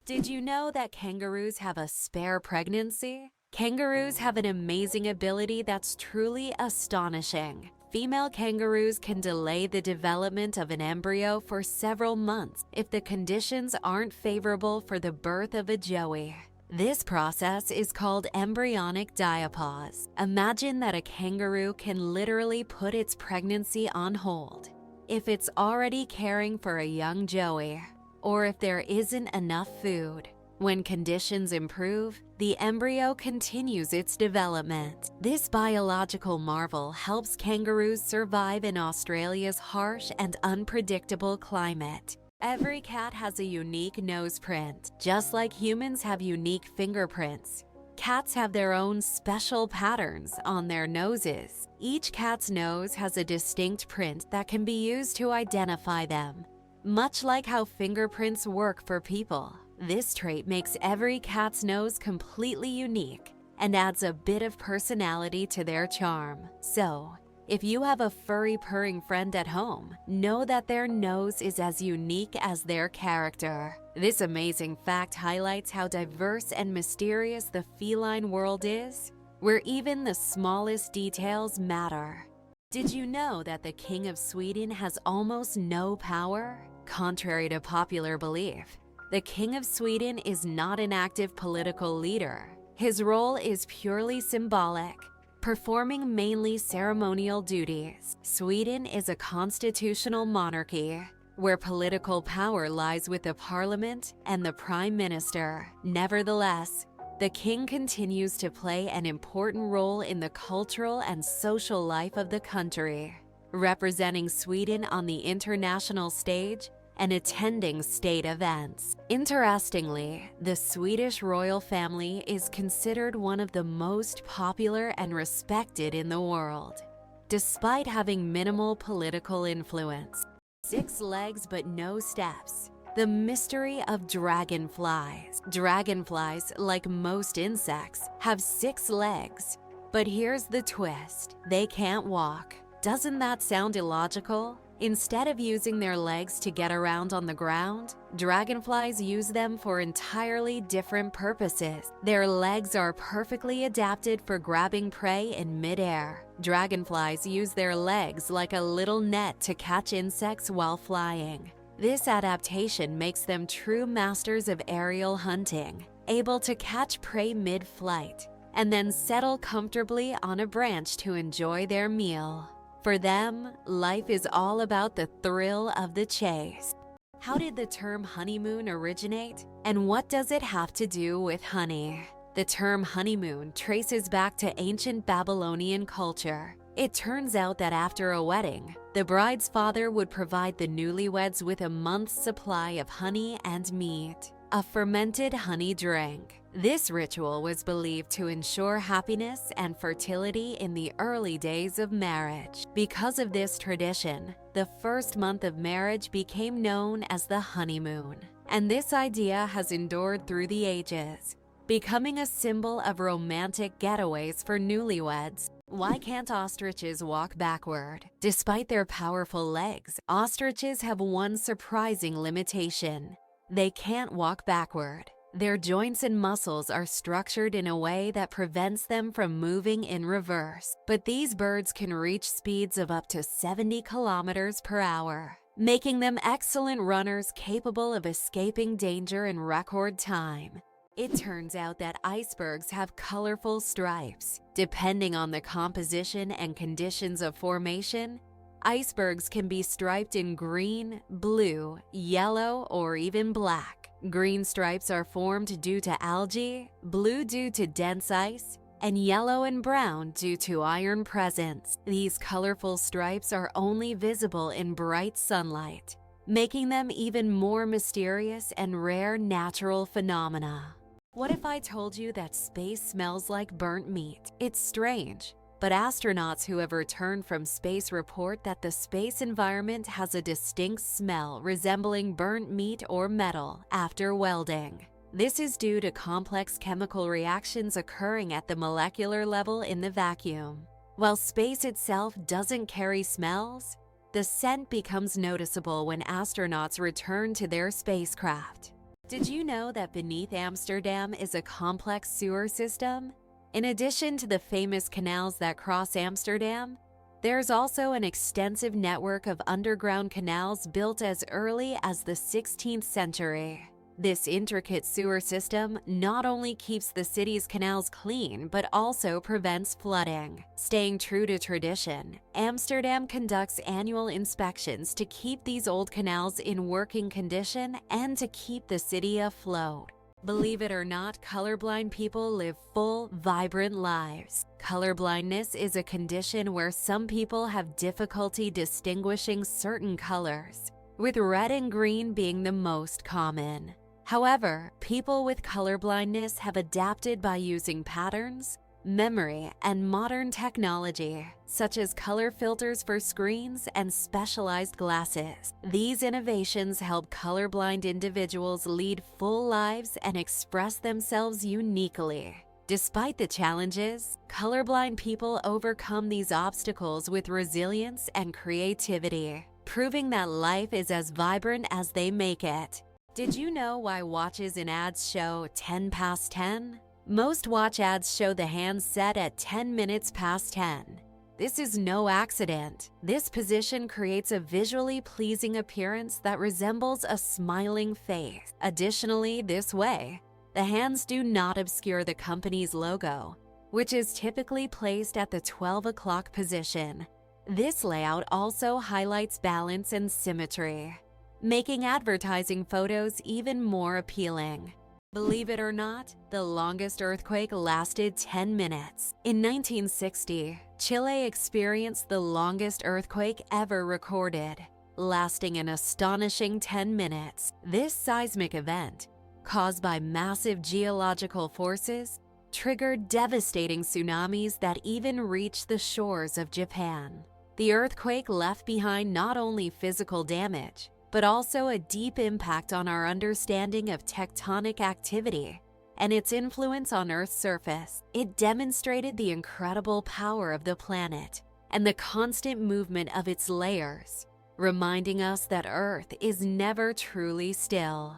Did you know that kangaroos have a spare pregnancy? Kangaroos have an amazing ability that's truly astonishing. Female kangaroos can delay the development of an embryo for several months if the conditions aren't favorable for the birth of a joey. This process is called embryonic diapause. Imagine that a kangaroo can literally put its pregnancy on hold if it's already caring for a young joey, or if there isn't enough food. When conditions improve, the embryo continues its development. This biological marvel helps kangaroos survive in Australia's harsh and unpredictable climate. Every cat has a unique nose print, just like humans have unique fingerprints. Cats have their own special patterns on their noses. Each cat's nose has a distinct print that can be used to identify them. Much like how fingerprints work for people, this trait makes every cat's nose completely unique and adds a bit of personality to their charm. So, if you have a furry purring friend at home, know that their nose is as unique as their character. This amazing fact highlights how diverse and mysterious the feline world is, where even the smallest details matter. Did you know that the King of Sweden has almost no power? Contrary to popular belief, the King of Sweden is not an active political leader. His role is purely symbolic, performing mainly ceremonial duties. Sweden is a constitutional monarchy, where political power lies with the parliament and the prime minister. Nevertheless, the king continues to play an important role in the cultural and social life of the country, representing Sweden on the international stage and attending state events. Interestingly, the Swedish royal family is considered one of the most popular and respected in the world, despite having minimal political influence. 6 legs but no steps. The mystery of dragonflies. Dragonflies, like most insects, have 6 legs. But here's the twist: they can't walk. Doesn't that sound illogical? Instead of using their legs to get around on the ground, dragonflies use them for entirely different purposes. Their legs are perfectly adapted for grabbing prey in midair. Dragonflies use their legs like a little net to catch insects while flying. This adaptation makes them true masters of aerial hunting, able to catch prey mid-flight and then settle comfortably on a branch to enjoy their meal. For them, life is all about the thrill of the chase. How did the term honeymoon originate? And what does it have to do with honey? The term honeymoon traces back to ancient Babylonian culture. It turns out that after a wedding, the bride's father would provide the newlyweds with a month's supply of honey and meat, a fermented honey drink. This ritual was believed to ensure happiness and fertility in the early days of marriage. Because of this tradition, the first month of marriage became known as the honeymoon. And this idea has endured through the ages, becoming a symbol of romantic getaways for newlyweds. Why can't ostriches walk backward? Despite their powerful legs, ostriches have one surprising limitation: they can't walk backward. Their joints and muscles are structured in a way that prevents them from moving in reverse. But these birds can reach speeds of up to 70 kilometers per hour, making them excellent runners capable of escaping danger in record time. It turns out that icebergs have colorful stripes. Depending on the composition and conditions of formation, icebergs can be striped in green, blue, yellow, or even black. Green stripes are formed due to algae, blue due to dense ice, and yellow and brown due to iron presence. These colorful stripes are only visible in bright sunlight, making them even more mysterious and rare natural phenomena. What if I told you that space smells like burnt meat? It's strange, but astronauts who have returned from space report that the space environment has a distinct smell resembling burnt meat or metal after welding. This is due to complex chemical reactions occurring at the molecular level in the vacuum. While space itself doesn't carry smells, the scent becomes noticeable when astronauts return to their spacecraft. Did you know that beneath Amsterdam is a complex sewer system? In addition to the famous canals that cross Amsterdam, there's also an extensive network of underground canals built as early as the 16th century. This intricate sewer system not only keeps the city's canals clean, but also prevents flooding. Staying true to tradition, Amsterdam conducts annual inspections to keep these old canals in working condition and to keep the city afloat. Believe it or not, colorblind people live full, vibrant lives. Colorblindness is a condition where some people have difficulty distinguishing certain colors, with red and green being the most common. However, people with colorblindness have adapted by using patterns, memory, and modern technology, such as color filters for screens and specialized glasses. These innovations help colorblind individuals lead full lives and express themselves uniquely. Despite the challenges, colorblind people overcome these obstacles with resilience and creativity, proving that life is as vibrant as they make it. Did you know why watches in ads show 10 past 10? Most watch ads show the hands set at 10 minutes past 10. This is no accident. This position creates a visually pleasing appearance that resembles a smiling face. Additionally, this way, the hands do not obscure the company's logo, which is typically placed at the 12 o'clock position. This layout also highlights balance and symmetry, making advertising photos even more appealing. Believe it or not, the longest earthquake lasted 10 minutes. In 1960, Chile experienced the longest earthquake ever recorded, lasting an astonishing 10 minutes. This seismic event, caused by massive geological forces, triggered devastating tsunamis that even reached the shores of Japan. The earthquake left behind not only physical damage, but also a deep impact on our understanding of tectonic activity and its influence on Earth's surface. It demonstrated the incredible power of the planet and the constant movement of its layers, reminding us that Earth is never truly still.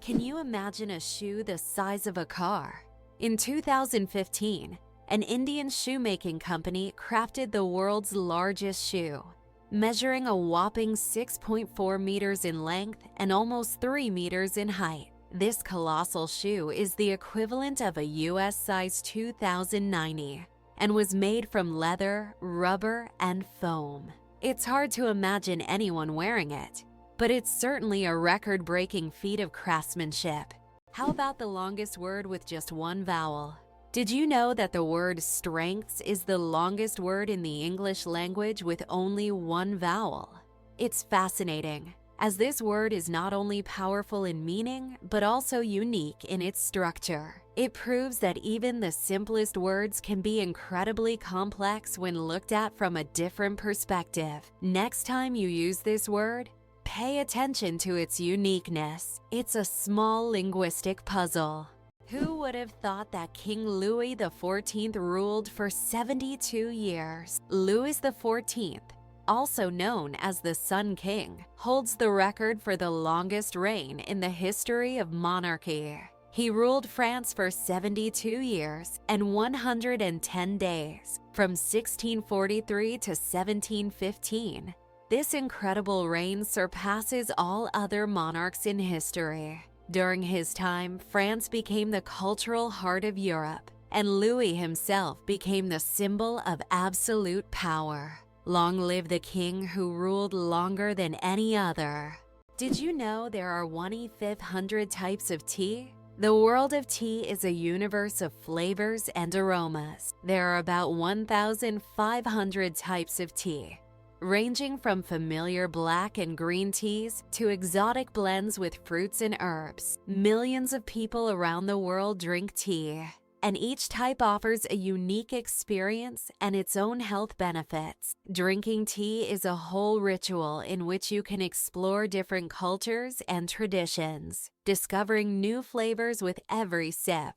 Can you imagine a shoe the size of a car? In 2015, an Indian shoemaking company crafted the world's largest shoe, measuring a whopping 6.4 meters in length and almost 3 meters in height. This colossal shoe is the equivalent of a US size 2090 and was made from leather, rubber, and foam. It's hard to imagine anyone wearing it, but it's certainly a record-breaking feat of craftsmanship. How about the longest word with just one vowel? Did you know that the word strengths is the longest word in the English language with only one vowel? It's fascinating, as this word is not only powerful in meaning, but also unique in its structure. It proves that even the simplest words can be incredibly complex when looked at from a different perspective. Next time you use this word, pay attention to its uniqueness. It's a small linguistic puzzle. Who would have thought that King Louis the 14th ruled for 72 years? Louis the 14th, also known as the Sun King, holds the record for the longest reign in the history of monarchy. He ruled France for 72 years and 110 days, from 1643 to 1715. This incredible reign surpasses all other monarchs in history. During his time, France became the cultural heart of Europe, and Louis himself became the symbol of absolute power. Long live the king who ruled longer than any other. Did you know there are 1,500 types of tea? The world of tea is a universe of flavors and aromas. There are about 1,500 types of tea, ranging from familiar black and green teas to exotic blends with fruits and herbs. Millions of people around the world drink tea, and each type offers a unique experience and its own health benefits. Drinking tea is a whole ritual in which you can explore different cultures and traditions, discovering new flavors with every sip.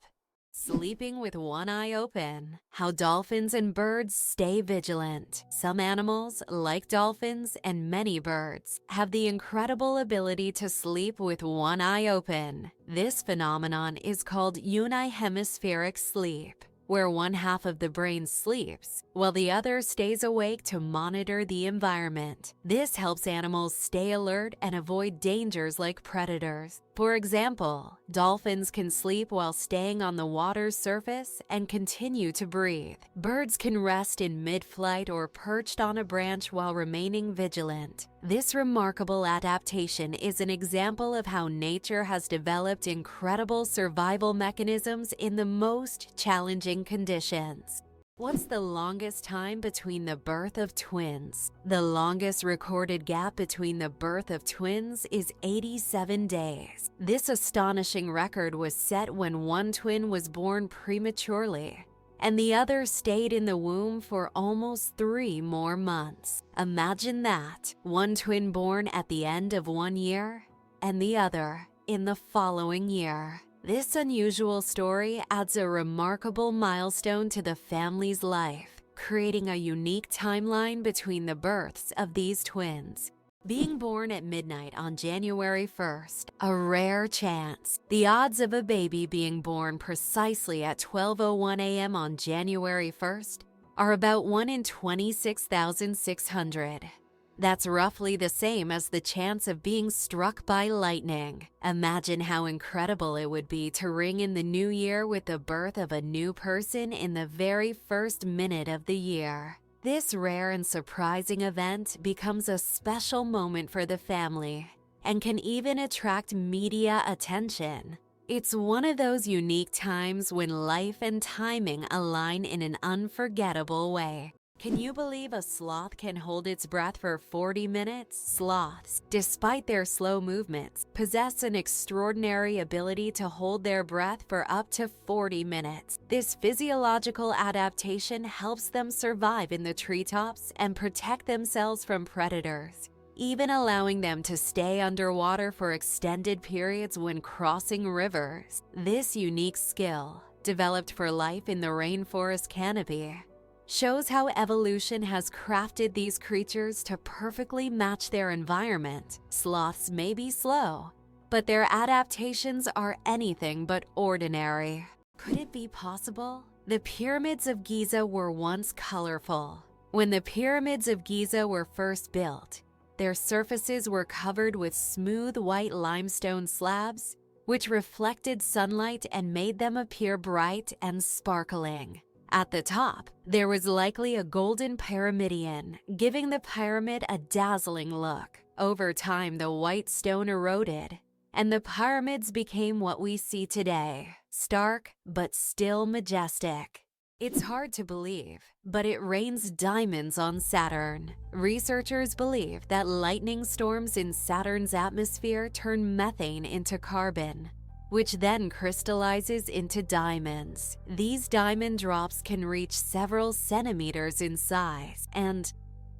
Sleeping with one eye open. How dolphins and birds stay vigilant. Some animals, like dolphins and many birds, have the incredible ability to sleep with one eye open. This phenomenon is called unihemispheric sleep, where one half of the brain sleeps, while the other stays awake to monitor the environment. This helps animals stay alert and avoid dangers like predators. For example, dolphins can sleep while staying on the water's surface and continue to breathe. Birds can rest in mid-flight or perched on a branch while remaining vigilant. This remarkable adaptation is an example of how nature has developed incredible survival mechanisms in the most challenging conditions. What's the longest time between the birth of twins? The longest recorded gap between the birth of twins is 87 days. This astonishing record was set when one twin was born prematurely, and the other stayed in the womb for almost 3 more months. Imagine that, one twin born at the end of 1 year, and the other in the following year. This unusual story adds a remarkable milestone to the family's life, creating a unique timeline between the births of these twins. Being born at midnight on January 1st, a rare chance. The odds of a baby being born precisely at 12:01 a.m. on January 1st are about 1 in 26,600. That's roughly the same as the chance of being struck by lightning. Imagine how incredible it would be to ring in the new year with the birth of a new person in the very first minute of the year. This rare and surprising event becomes a special moment for the family and can even attract media attention. It's one of those unique times when life and timing align in an unforgettable way. Can you believe a sloth can hold its breath for 40 minutes? Sloths, despite their slow movements, possess an extraordinary ability to hold their breath for up to 40 minutes. This physiological adaptation helps them survive in the treetops and protect themselves from predators, even allowing them to stay underwater for extended periods when crossing rivers. This unique skill, developed for life in the rainforest canopy, shows how evolution has crafted these creatures to perfectly match their environment. Sloths may be slow, but their adaptations are anything but ordinary. Could it be possible? The Pyramids of Giza were once colorful. When the Pyramids of Giza were first built, their surfaces were covered with smooth white limestone slabs, which reflected sunlight and made them appear bright and sparkling. At the top, there was likely a golden pyramidion, giving the pyramid a dazzling look. Over time, the white stone eroded, and the pyramids became what we see today, stark but still majestic. It's hard to believe, but it rains diamonds on Saturn. Researchers believe that lightning storms in Saturn's atmosphere turn methane into carbon, which then crystallizes into diamonds. These diamond drops can reach several centimeters in size and,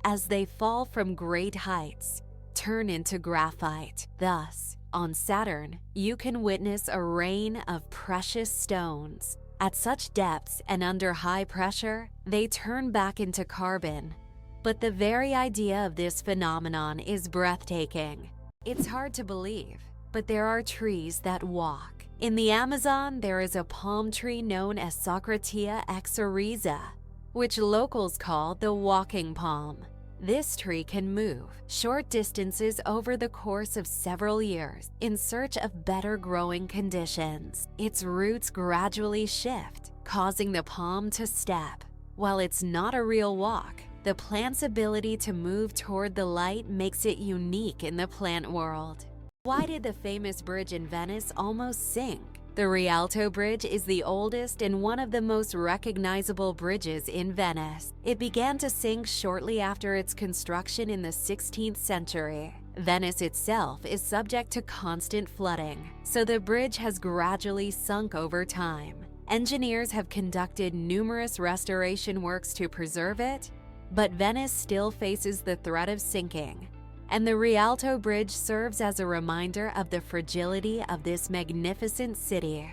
as they fall from great heights, turn into graphite. Thus, on Saturn, you can witness a rain of precious stones. At such depths and under high pressure, they turn back into carbon. But the very idea of this phenomenon is breathtaking. It's hard to believe, but there are trees that walk. In the Amazon, there is a palm tree known as Socratia exoriza, which locals call the walking palm. This tree can move short distances over the course of several years in search of better growing conditions. Its roots gradually shift, causing the palm to step. While it's not a real walk, the plant's ability to move toward the light makes it unique in the plant world. Why did the famous bridge in Venice almost sink? The Rialto Bridge is the oldest and one of the most recognizable bridges in Venice. It began to sink shortly after its construction in the 16th century. Venice itself is subject to constant flooding, so the bridge has gradually sunk over time. Engineers have conducted numerous restoration works to preserve it, but Venice still faces the threat of sinking, and the Rialto Bridge serves as a reminder of the fragility of this magnificent city.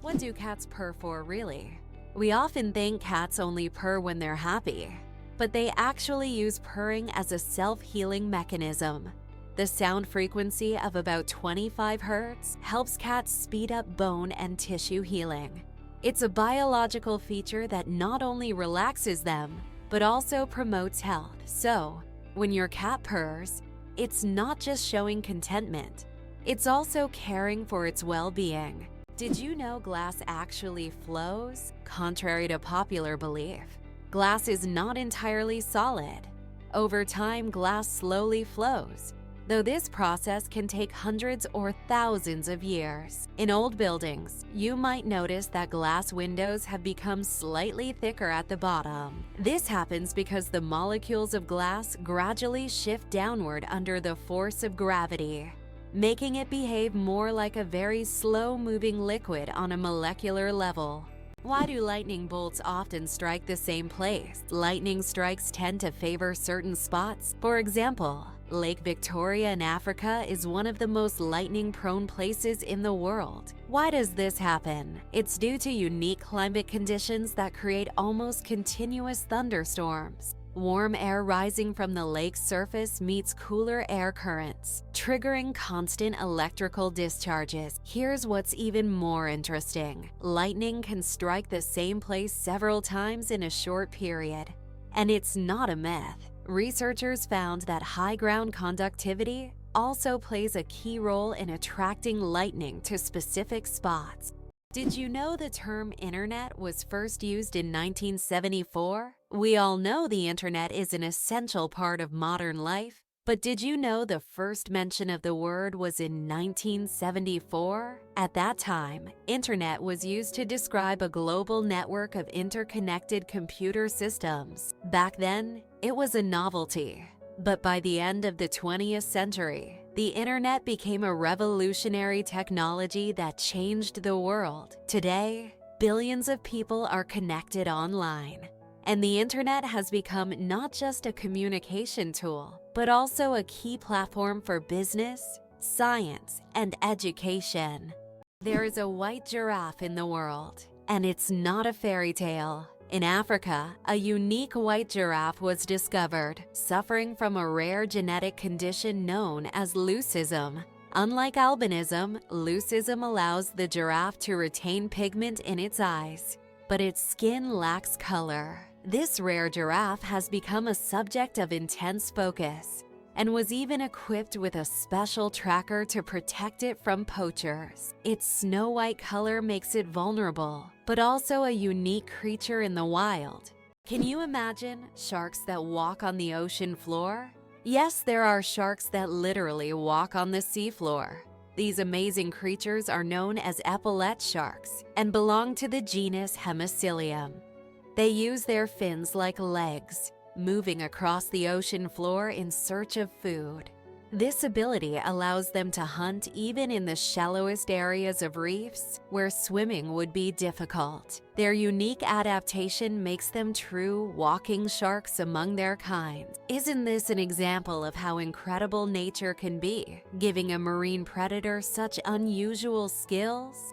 What do cats purr for, really? We often think cats only purr when they're happy, but they actually use purring as a self-healing mechanism. The sound frequency of about 25 Hz helps cats speed up bone and tissue healing. It's a biological feature that not only relaxes them, but also promotes health. So, when your cat purrs, it's not just showing contentment, it's also caring for its well-being. Did you know glass actually flows? Contrary to popular belief, glass is not entirely solid. Over time, glass slowly flows, though this process can take hundreds or thousands of years. In old buildings, you might notice that glass windows have become slightly thicker at the bottom. This happens because the molecules of glass gradually shift downward under the force of gravity, making it behave more like a very slow-moving liquid on a molecular level. Why do lightning bolts often strike the same place? Lightning strikes tend to favor certain spots. For example, Lake Victoria in Africa is one of the most lightning-prone places in the world. Why does this happen? It's due to unique climate conditions that create almost continuous thunderstorms. Warm air rising from the lake's surface meets cooler air currents, triggering constant electrical discharges. Here's what's even more interesting. Lightning can strike the same place several times in a short period. And it's not a myth. Researchers found that high ground conductivity also plays a key role in attracting lightning to specific spots. Did you know the term internet was first used in 1974? We all know the internet is an essential part of modern life, but did you know the first mention of the word was in 1974? At that time, internet was used to describe a global network of interconnected computer systems. Back then, it was a novelty. But by the end of the 20th century, the internet became a revolutionary technology that changed the world. Today, billions of people are connected online, and the internet has become not just a communication tool, but also a key platform for business, science, and education. There is a white giraffe in the world, and it's not a fairy tale. In Africa, a unique white giraffe was discovered, suffering from a rare genetic condition known as leucism. Unlike albinism, leucism allows the giraffe to retain pigment in its eyes, but its skin lacks color. This rare giraffe has become a subject of intense focus and was even equipped with a special tracker to protect it from poachers. Its snow-white color makes it vulnerable, but also a unique creature in the wild. Can you imagine sharks that walk on the ocean floor? Yes, there are sharks that literally walk on the seafloor. These amazing creatures are known as epaulette sharks and belong to the genus Hemicillium. They use their fins like legs, moving across the ocean floor in search of food. This ability allows them to hunt even in the shallowest areas of reefs where swimming would be difficult. Their unique adaptation makes them true walking sharks among their kind. Isn't this an example of how incredible nature can be, giving a marine predator such unusual skills?